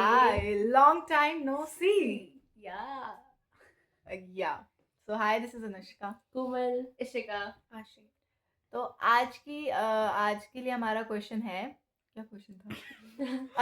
Hi, long time no see. Yeah. Yeah. So hi, this is Anushka. कोमल, इशिका, आशी. तो आज के लिए हमारा क्वेश्चन है, क्या क्वेश्चन था?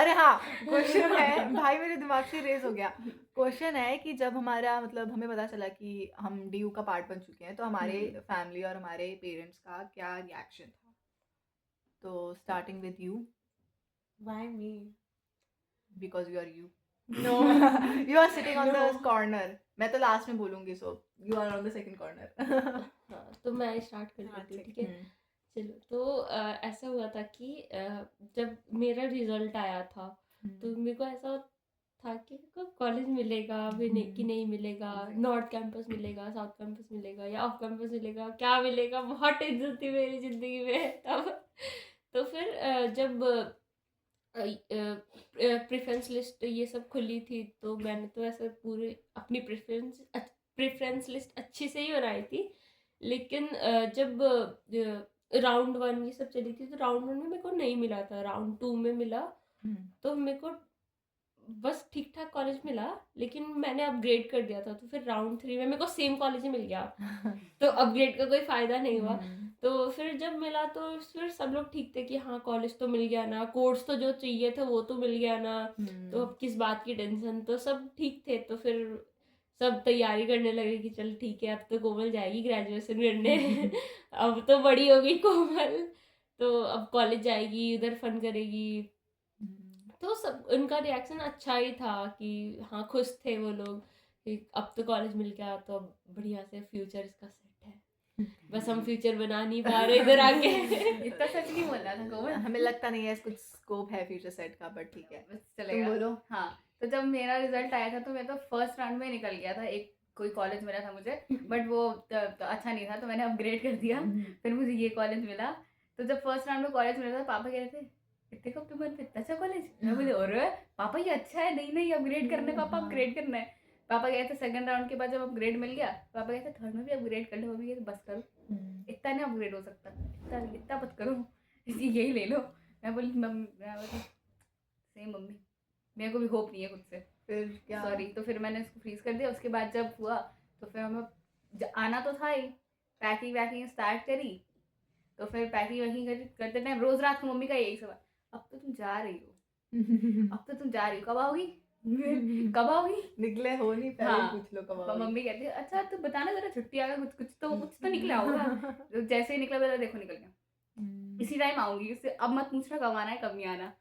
अरे हाँ, क्वेश्चन है, भाई मेरे दिमाग से रेज हो गया. क्वेश्चन है कि जब हमारा मतलब हमें पता चला कि हम डीयू का पार्ट बन चुके हैं, तो हमारे फैमिली और हमारे पेरेंट्स का क्या रिएक्शन था. तो starting with you, why me? Because you are you. No. You are sitting on the No. corner. मैं तो लास्ट में बोलूंगी, so you are on the second corner. हाँ, तो मैं स्टार्ट कर देती हूँ, ठीक है. चलो, तो ऐसा हुआ था कि जब मेरा रिजल्ट आया था तो मेरे को ऐसा था कि मेरे को कॉलेज मिलेगा भी नहीं कि नहीं मिलेगा, नॉर्थ कैंपस मिलेगा, साउथ कैंपस मिलेगा या ऑफ कैंपस मिलेगा, क्या मिलेगा. बहुत टेंशन थी मेरी ज़िंदगी में तब. तो फिर जब प्रेफरेंस लिस्ट ये सब खुली थी तो मैंने तो ऐसे पूरे अपनी प्रेफरेंस लिस्ट अच्छे से ही बनाई थी. लेकिन जब राउंड 1 ये सब चली थी तो राउंड 1 में मेरे को नहीं मिला था, राउंड 2 में मिला. तो मेरे को बस ठीक ठाक कॉलेज मिला, लेकिन मैंने अपग्रेड कर दिया था. तो फिर राउंड 3 में मेरे को सेम कॉलेज ही मिल गया. तो अपग्रेड का कोई फ़ायदा नहीं हुआ. तो फिर जब मिला तो फिर सब लोग ठीक थे कि हाँ कॉलेज तो मिल गया ना, कोर्स तो जो चाहिए था वो तो मिल गया ना, तो अब किस बात की टेंशन. तो सब ठीक थे. तो फिर सब तैयारी करने लगे कि चल ठीक है अब तो कोमल जाएगी ग्रेजुएशन करने. अब तो बड़ी होगी कोमल, तो अब कॉलेज जाएगी, उधर फन करेगी. तो सब उनका रिएक्शन अच्छा ही था कि हाँ खुश थे वो लोग कि अब तो कॉलेज मिल गया तो अब बढ़िया से फ्यूचर इसका सेट है. बस हम फ्यूचर बना नहीं पा रहे इधर आके. इतना सच नहीं बोलना था कोमल. हमें लगता नहीं है कुछ स्कोप है फ्यूचर सेट का, बट ठीक है, बस तुम चलेगा. बोलो. हाँ, तो जब मेरा रिजल्ट आया था तो मैं तो फर्स्ट राउंड में निकल गया था. एक कोई कॉलेज मिला था मुझे, बट वो तो अच्छा नहीं था तो मैंने अपग्रेड कर दिया. फिर मुझे ये कॉलेज मिला. तो जब फर्स्ट राउंड में कॉलेज मिला था पापा कह रहे थे इतने कब तुम इतना अच्छा कॉलेज. मैं बोली अरे पापा ये अच्छा है, नहीं नहीं अपग्रेड करना है पापा, अपग्रेड करना है. पापा गए थे सेकंड राउंड के बाद जब अपग्रेड मिल गया, पापा कहते थर्ड में भी अपग्रेड कर लो. मम्मी कहते बस करो, इतना नहीं अपग्रेड हो सकता, इतना मत करो, यही ले लो. मैं बोली सेम मम्मी, मेरे को भी होप नहीं है खुद से. फिर क्या? सॉरी. तो फिर मैंने इसको फ्रीज कर दिया. उसके बाद जब हुआ तो फिर हमें आना तो था ही, पैकिंग वैकिंग स्टार्ट करी. तो फिर पैकिंग वैकिंग करते टाइम रोज रात को मम्मी का यही सवाल, अब तो तुम जा रही हो, अब तो तुम जा रही हो, कब आओगी, कब आओगी. निकले हो नहीं पहले हाँ. पूछ लो कब आओगी. मम्मी कहती है अच्छा तो बताना जरा छुट्टी आ गई, कुछ तो निकला होगा. तो जैसे ही निकला बोला देखो निकल गया, इसी टाइम आऊंगी, उससे अब मत पूछना कब आना है कब नहीं आना.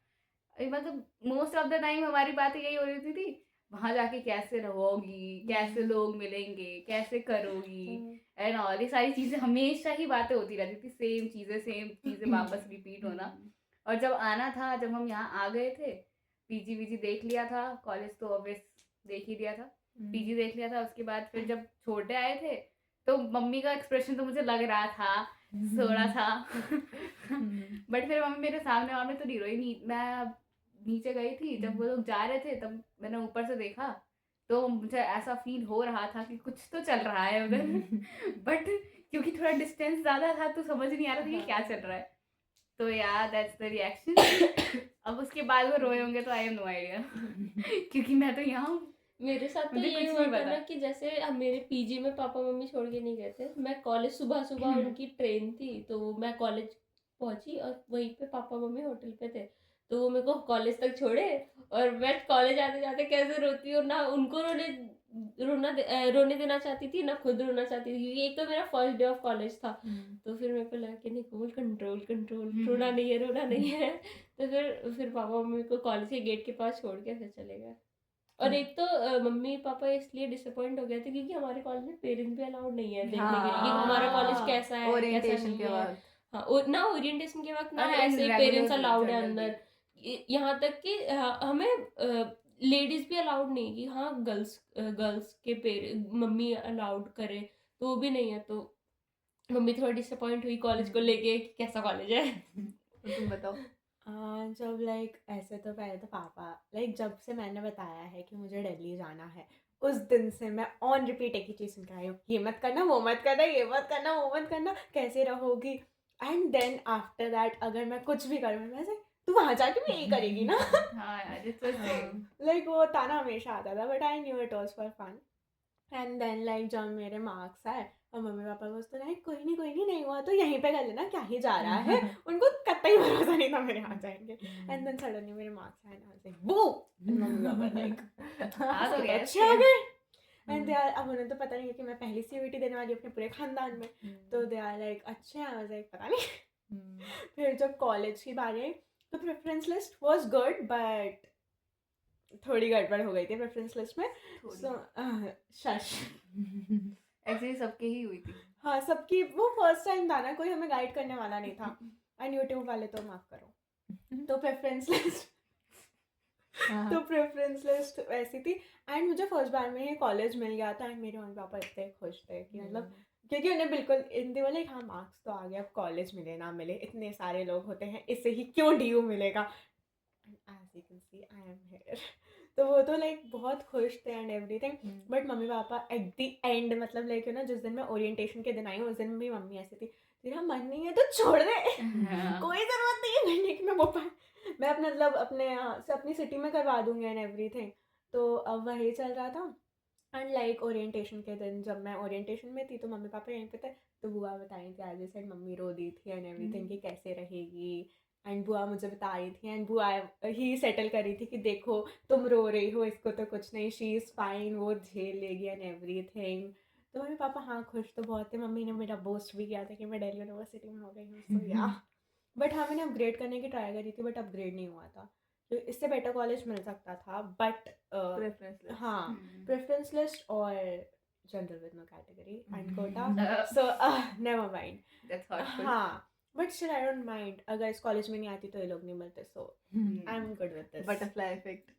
मतलब मोस्ट ऑफ द टाइम हमारी बात यही हो रही थी वहां जाके कैसे रहोगी, कैसे लोग मिलेंगे, कैसे करोगी एंड ऑल. ये सारी चीजें हमेशा ही बातें होती रहती थी, सेम चीजें वापस रिपीट होना. और जब आना था, जब हम यहाँ आ गए थे, पीजी वीजी देख लिया था, कॉलेज तो ऑब्वियस देख ही लिया था, पीजी देख लिया था. उसके बाद फिर जब छोटे आए थे तो मम्मी का एक्सप्रेशन तो मुझे लग रहा था थोड़ा सा. बट फिर मम्मी मेरे सामने और मैं तो नहीं रोई नहीं. मैं नीचे गई थी जब वो लोग जा रहे थे, तब मैंने ऊपर से देखा तो मुझे ऐसा फील हो रहा था कि कुछ तो चल रहा है उधर. बट क्योंकि थोड़ा डिस्टेंस ज़्यादा था तो समझ नहीं आ रहा था कि क्या चल रहा है. तो यार दैट्स द रिएक्शन. अब उसके बाद वो रोए होंगे तो आई हैव नो आइडिया, क्योंकि मैं तो यहाँ हूँ. मेरे साथ तो मुझे ये कुछ हुआ नहीं था पता. ना कि जैसे अब मेरे पीजी में पापा मम्मी छोड़ के नहीं गए थे. मैं कॉलेज सुबह सुबह उनकी ट्रेन थी तो मैं कॉलेज पहुंची और वहीं पे पापा मम्मी होटल पे थे. तो वो मेरे को कॉलेज तक छोड़े और मैं कॉलेज आते जाते कैसे रोती हूँ ना, उनको रोने देना चाहती थी ना खुद रोना चाहती थी, क्योंकि एक तो मेरा फर्स्ट डे ऑफ कॉलेज था. तो फिर मेरे को लगा कि नहीं कोमल कंट्रोल कंट्रोल, रोना नहीं है. तो फिर पापा मम्मी को कॉलेज के गेट के पास छोड़ के फिर चले गए. और एक तो मम्मी पापा इसलिए डिसअपॉइंट हो गए थे क्योंकि हमारे कॉलेज में पेरेंट्स भी अलाउड नहीं है देखने के लिए कि हमारा कॉलेज कैसा है, कैसा ओरिएंटेशन नहीं के है. वक्त. हाँ ना ओरिएंटेशन के वक्त ना अरे ऐसे ही regular पेरेंट्स अलाउड है general अंदर. यहाँ तक कि हमें लेडीज भी अलाउड नहीं कि हाँ गर्ल्स के मम्मी अलाउड करे तो वो भी नहीं है. तो मम्मी थोड़ा डिसअपॉइंट हुई कॉलेज को लेके कि कैसा कॉलेज है. तो तुम बताओ. जब लाइक ऐसे तो पहले तो पापा लाइक जब से मैंने बताया है कि मुझे दिल्ली जाना है उस दिन से मैं ऑन रिपीट एक ही चीज़ सुन के आई हूँ, ये मत करना वो मत करना ये मत करना वो मत करना, कैसे रहोगी. एंड देन आफ्टर दैट अगर मैं कुछ भी करूँ मैं से तू वहाँ जाके भी यही करेगी ना। हाँ यार, इट्स द सेम। लाइक वो ताना हमेशा आता था, but I knew it was for fun. And then like जब मेरे मार्क्स आए और मम्मी पापा को तो लाइक कोई नहीं नहीं हुआ तो यहीं पे कर लेना, क्या ही जा रहा है। उनको कतई भरोसा नहीं था मेरे आ जाएंगे। एंड देन सडनली मेरे मार्क्स आए ना, लाइक बू, एंड मम्मी पापा लाइक हाँ तो गया अच्छे आ गए। एंड दे आर, अब उन्हें तो पता नहीं है कि मैं पहली सीयूईटी देने वाली हूँ अपने पूरे खानदान में, तो दे आर लाइक अच्छे, आई वाज लाइक पता नहीं। फिर जब कॉलेज की बारी आई तो preference list was good, but थोड़ी गड़बड़ हो गई थी प्रेफरेंस लिस्ट में। सो शश, एक्चुअली सबके ही हुई थी। हाँ सबकी, वो फर्स्ट टाइम था ना, कोई हमें गाइड करने वाला नहीं था। एंड यूट्यूब वाले तो माफ करो। तो प्रेफरेंस लिस्ट तो प्रेफरेंस लिस्ट वैसी थी। एंड मुझे फर्स्ट बार में ही कॉलेज मिल गया था। एंड मेरे मम्मी पापा इतने खुश थे कि मतलब, क्योंकि उन्हें बिल्कुल हिंदी वाले, हाँ मार्क्स तो आ गए, अब कॉलेज मिले ना मिले, इतने सारे लोग होते हैं, इससे ही क्यों डीयू मिलेगा। As you can see I am here. तो वो तो लाइक बहुत खुश थे एंड एवरीथिंग। बट मम्मी पापा एट द एंड, मतलब लाइक यू नो, जिस दिन मैं ओरिएंटेशन के दिन आई हूँ उस दिन भी मम्मी ऐसी थी, तेरा मन नहीं है तो छोड़ दे, कोई ज़रूरत नहीं है करने की, मैं अपने मतलब अपने यहाँ से अपनी सिटी में करवा दूँगी एंड एवरीथिंग। तो अब वही चल रहा था। एंड लाइक ओरिएंटेशन के दिन जब मैं ओरिएंटेशन में थी तो मम्मी पापा यहीं पे थे, तो बुआ बताई थी, एज साइड मम्मी रो दी थी एंड एवरीथिंग कि कैसे रहेगी। एंड बुआ मुझे बता रही थी, एंड बुआ ही सेटल कर रही थी कि देखो तुम रो रही हो, इसको तो कुछ नहीं, शी इज़ फाइन, वो झेल लेगी एंड एवरीथिंग। तो मम्मी पापा हाँ खुश तो बहुत थे। मम्मी ने मेरा बोस्ट भी किया था कि मैं दिल्ली यूनिवर्सिटी में हो गई हूँ, सो या। बट हाँ मैंने अपग्रेड करने की ट्राई करी थी, बट अपग्रेड नहीं हुआ था, तो इससे बेटर कॉलेज मिल सकता था। But preference list. हाँ, प्रेफरेंस लिस्ट और general with no category and quota, so never mind. That's hot. हाँ, but still I don't mind, अगर इस कॉलेज में नहीं आती तो ये लोग नहीं मिलते, so I am good with this. Butterfly effect.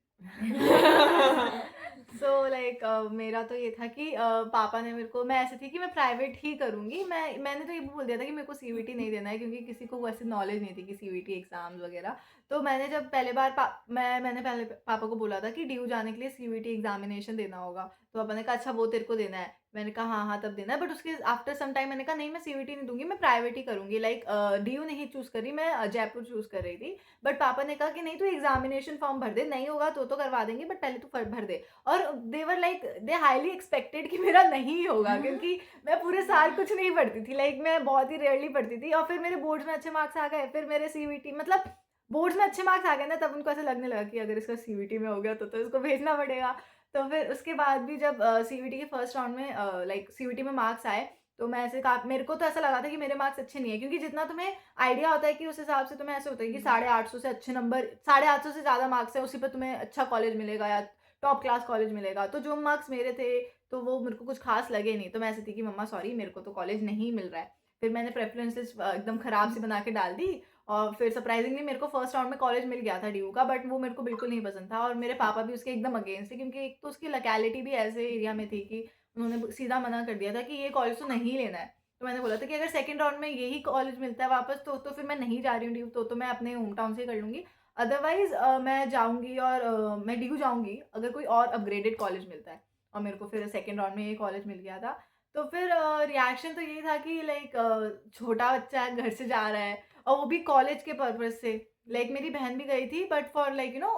So like मेरा तो ये था कि पापा ने मेरे को, मैं ऐसी थी कि मैं प्राइवेट ही करूँगी, मैंने तो ये भी बोल दिया था कि मेरे को सीयूईटी नहीं देना है, क्योंकि किसी को वैसे नॉलेज नहीं थी कि सीयूईटी एग्जाम्स वगैरह। तो मैंने जब पहले बार मैंने पहले पापा को बोला था कि डीयू जाने के लिए सीयूईटी एग्जामिनेशन देना होगा, तो पापा ने कहा अच्छा वो तेरे को देना है। मैंने कहा हाँ हाँ तब देना है, बट उसके आफ्टर सम टाइम मैंने कहा नहीं मैं सीयूईटी नहीं दूंगी, मैं प्राइवेट ही करूँगी। लाइक डीयू नहीं चूज़ कर रही, मैं जयपुर चूज़ कर रही थी। बट पापा ने कहा कि नहीं तू एग्जामिनेशन फॉर्म भर दे, नहीं होगा तो करवा देंगे, बट पहले तू भर दे। और देवर लाइक दे हाईली एक्सपेक्टेड कि मेरा नहीं होगा, क्योंकि मैं पूरे साल कुछ नहीं पढ़ती थी, लाइक मैं बहुत ही रेयरली पढ़ती थी। और फिर मेरे बोर्ड्स में अच्छे मार्क्स आ गए, फिर मेरे सीयूईटी मतलब बोर्ड्स में अच्छे मार्क्स आ गए ना, तब उनको ऐसा लगने लगा कि अगर इसका सीयूईटी में हो गया तो इसको भेजना पड़ेगा। तो फिर उसके बाद भी जब सीयूईटी के फर्स्ट राउंड में लाइक सीयूईटी में मार्क्स आए, तो मैं ऐसे कहा, मेरे को तो ऐसा लगा था कि मेरे मार्क्स अच्छे नहीं है, क्योंकि जितना तुम्हें आइडिया होता है कि उस हिसाब से तुम्हें ऐसे होता है कि 850 से अच्छे नंबर, 850 से ज़्यादा मार्क्स है उसी पर तुम्हें अच्छा कॉलेज मिलेगा या टॉप क्लास कॉलेज मिलेगा। तो जो मार्क्स मेरे थे तो वो मेरे को कुछ खास लगे नहीं, तो मैं ऐसी थी कि मम्मा सॉरी मेरे को तो कॉलेज नहीं मिल रहा है। फिर मैंने प्रेफरेंसेस एकदम ख़राब सी बना के डाल दी, और फिर सरप्राइजिंगली मेरे को फर्स्ट राउंड में कॉलेज मिल गया था डीयू का, बट वो मेरे को बिल्कुल नहीं पसंद था, और मेरे पापा भी उसके एकदम अगेंस्ट थे, क्योंकि एक तो उसकी लोकेलिटी भी ऐसे एरिया में थी कि उन्होंने सीधा मना कर दिया था कि ये कॉलेज तो नहीं लेना है। तो मैंने बोला था कि अगर सेकंड राउंड में यही कॉलेज मिलता है वापस तो फिर मैं नहीं जा रही हूँ डीयू, तो मैं अपने होम टाउन से कर लूँगी। अदरवाइज़ मैं जाऊँगी और मैं डीयू जाऊँगी अगर कोई और अपग्रेडेड कॉलेज मिलता है। और मेरे को फिर सेकंड राउंड में ये कॉलेज मिल गया था। तो फिर रिएक्शन तो यही था कि लाइक छोटा बच्चा है, घर से जा रहा है, और वो भी कॉलेज के पर्पज़ से। लाइक मेरी बहन भी गई थी, but for like you no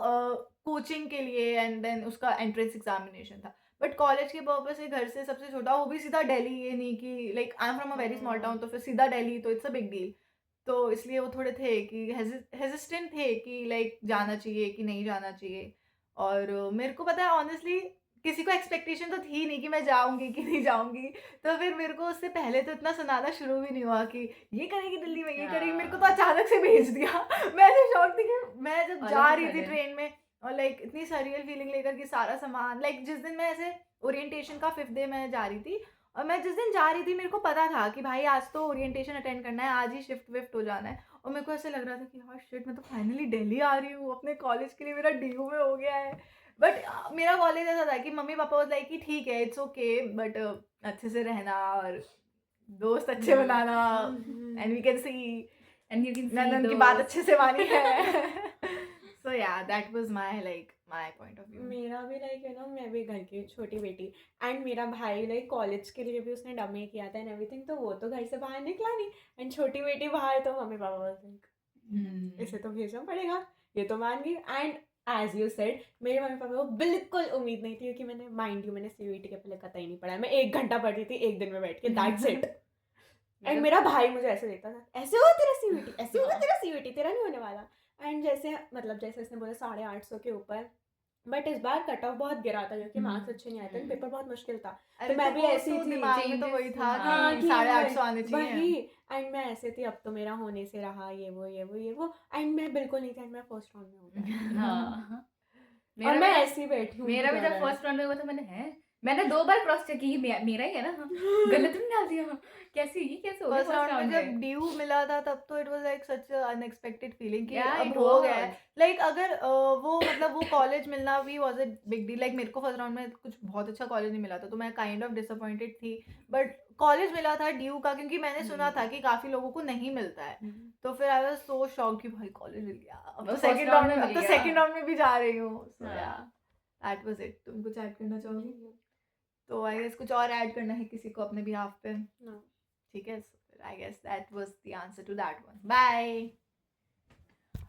coaching के लिए, एंड देन उसका एंट्रेंस एग्जामिनेशन था। बट कॉलेज के पर्पज़ से घर से सबसे छोटा, वो भी सीधा दिल्ली, ये नहीं कि like I am from a very small town, तो फिर सीधा दिल्ली, तो इट्स अ बिग डील। तो इसलिए वो थोड़े थे कि हेजिस्टेंट थे कि लाइक जाना चाहिए कि नहीं जाना चाहिए। और मेरे को पता है ऑनेस्टली किसी को एक्सपेक्टेशन तो थी नहीं कि मैं जाऊँगी कि नहीं जाऊँगी। तो फिर मेरे को उससे पहले तो इतना सुनाना शुरू भी नहीं हुआ कि ये करेगी दिल्ली में, ये करेगी। मेरे को तो अचानक से भेज दिया। मैं ऐसे शॉक थी कि मैं जब जा रही थी ट्रेन में, और लाइक इतनी सरियल फीलिंग लेकर कि सारा सामान, लाइक जिस दिन मैं ऐसे ओरिएंटेशन का 5th डे मैं जा रही थी, और मैं जिस दिन जा रही थी मेरे को पता था कि भाई आज तो ओरिएंटेशन अटेंड करना है, आज ही शिफ्ट विफ्ट हो जाना है। और मेरे को ऐसे लग रहा था कि हाँ शिट, मैं तो फाइनली दिल्ली आ रही हूँ, अपने कॉलेज के लिए मेरा डीयू में हो गया है। बट मेरा कॉलेज ऐसा था कि मम्मी पापा वाज लाइक कि ठीक है इट्स ओके, बट अच्छे से रहना और दोस्त अच्छे बनाना, and we can see and you can मैंने उनकी बात अच्छे से मानी है। So yeah that was my point of view. मेरा भी लाइक यू नो, मैं भी घर की छोटी बेटी, एंड मेरा भाई लाइक कॉलेज के लिए भी उसने डमी किया था एंड एवरीथिंग, तो वो तो घर से बाहर निकला नहीं, एंड छोटी बेटी बाहर, तो मम्मी पापा वाज लाइक इसे तो भेजना पड़ेगा, ये तो मान गई। एंड एज यू सेड, मेरे मम्मी पापा को बिल्कुल उम्मीद नहीं थी, क्योंकि मैंने माइंड यू मैंने सीयूईटी के पहले कतई नहीं पढ़ा है। मैं 1 घंटा पढ़ती थी एक दिन में बैठ के, दैट्स इट। एंड मेरा भाई मुझे ऐसे देखता था, ऐसे होगा तेरा सीयूईटी, ऐसे होगा तेरा सीयूईटी, तेरा नहीं होने वाला। एंड जैसे मतलब जैसे इसने बोला 850 के ऊपर, बट इस बार कट ऑफ बहुत गिरा था क्योंकि मार्क्स अच्छे नहीं आए थे, पेपर बहुत मुश्किल था। अरे मैं तो भी वो ऐसी तो थी, दिमाग में तो वही changes, था हाँ, कि कि 850 आने चाहिए। वही। एंड मैं ऐसे थी, अब तो मेरा होने से रहा, ये वो। एंड मैं बिल्कुल नहीं थी, एंड मैं फर्स्ट राउंड में हो गया। हाँ और मैं ऐसे ही बैठी हूँ। मेरा भी जब फर्स्ट राउंड में हुआ था, मैंने 2 बार क्रॉस चेक की, ये मेरा ही है ना, गलत तो नहीं डाल दिया, कैसे ये कैसे हो गया फर्स्ट राउंड में जब ड्यू मिला था तब तो it was like such unexpected feeling कि Yeah, अब it हो गया है। was. लाइक अगर वो मतलब वो कॉलेज मिलना भी was a big deal. Like मेरे को फर्स्ट राउंड में कुछ बहुत अच्छा कॉलेज नहीं मिला था, तो मैं काइंड ऑफ डिसअपॉइंटेड थी। बट कॉलेज मिला था ड्यू का, क्योंकि मैंने सुना था कि काफी लोगों को नहीं मिलता है। तो फिर आई वाज सो शॉक्ड कि भाई कॉलेज मिल गया, अब तो बस सेकंड first राउंड round में, में अब मिल तो गया। सेकंड राउंड में भी जा रही हूँ। सो हाँ। या दैट वाज इट। तुम कुछ ऐड करना चाहोगी? तो आई गेस कुछ और ऐड करना है किसी को अपने बिहाफ पे? No. ठीक है, I guess that was the answer to that one. Bye.